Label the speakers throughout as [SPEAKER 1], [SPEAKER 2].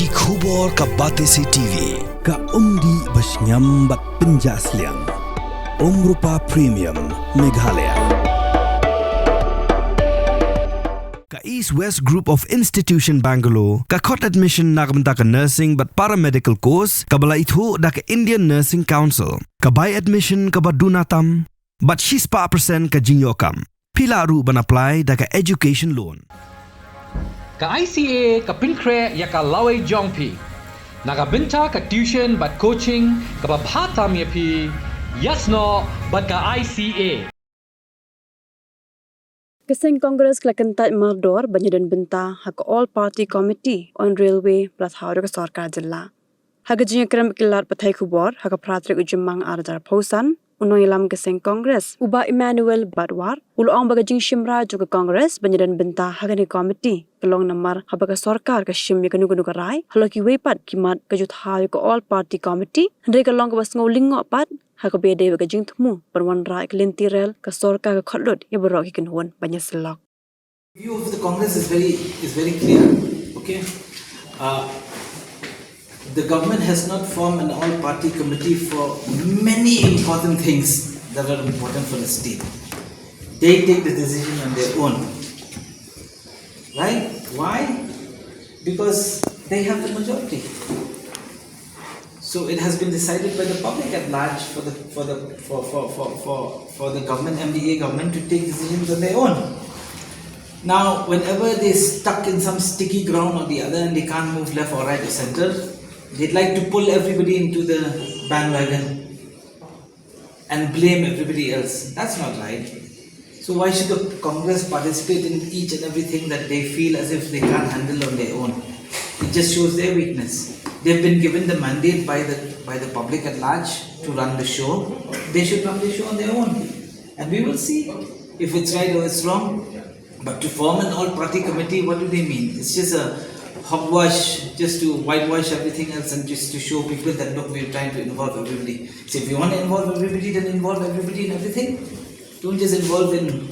[SPEAKER 1] Ki khubor ka bate si TV.
[SPEAKER 2] Ka umdi basnyam bat penjas liang. Rupa Premium Meghalaya. Ka East West Group of Institution Bangalore, ka khot admission nagamta ka nursing but paramedical course, ka bala ithu da ka Indian Nursing Council, ka buy admission ka badunatam, but she's pa percent ka jinyokam. Pila ru ban apply da ka education loan.
[SPEAKER 3] Ka ICA ka pinkre ya ka laway jongpi. Naga Bynta ka tuition but coaching ka babhatam yapi. Yes no but ka ICA.
[SPEAKER 4] Keseng Congress ka Kyntait Mardor banyadan Bynta hak All Party Committee on Railway plus haur ka sarkar jilla. Hak jinya kram kilat pathai khubor hak pratrik ujumang arjar pausan unoy lam Keseng Congress uba Emmanuel Badwar ulong bagajing shimra juga Congress banyadan Bynta hak ni committee kelong namar hak ka sarkar ka shim ya kanu ka rai haloki wepat kimat ka jut ha ka All Party Committee ndre ka long ka bas ngolingo pat hak bede ka jing thmu perwan rai klintirel ka sarkar ka khodlot ya borok ki kinhon banya selok.
[SPEAKER 5] View of the Congress is very clear. Okay, the government has not formed an all-party committee for many important things that are important for the state. They take the decision on their own. Right? Why? Because they have the majority. So it has been decided by the public at large for the government, MDA government, to take decisions on their own. Now, whenever they're stuck in some sticky ground or the other and they can't move left or right or center, they'd like to pull everybody into the bandwagon and blame everybody else. That's not right. So why should the Congress participate in each and everything that they feel as if they can't handle on their own? It just shows their weakness. They've been given the mandate by the public at large to run the show. They should run the show on their own. And we will see if it's right or it's wrong. But to form an all-party committee, what do they mean? It's just a hogwash, just to whitewash everything else and just to show people that, look, we're trying to involve everybody. So if you want to involve everybody, then involve everybody in everything. Don't just involve in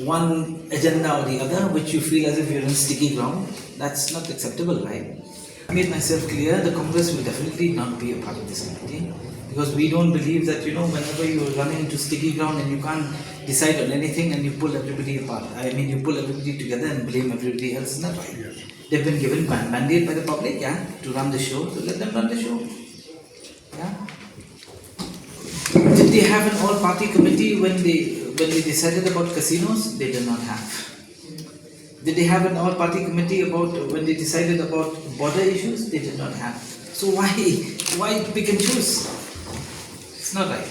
[SPEAKER 5] one agenda or the other, which you feel as if you're in sticky ground. That's not acceptable, right? I made myself clear, the Congress will definitely not be a part of this committee. Because we don't believe that, whenever you're running into sticky ground and you can't decide on anything and you pull everybody apart. I mean, you pull everybody together and blame everybody else. Isn't that right? They've been given mandate by the public, to run the show. So let them run the show. Did they have an all-party committee when they decided about casinos? They did not have. Did they have an all-party committee about when they decided about border issues? They did not have. So why pick and choose? It's not right.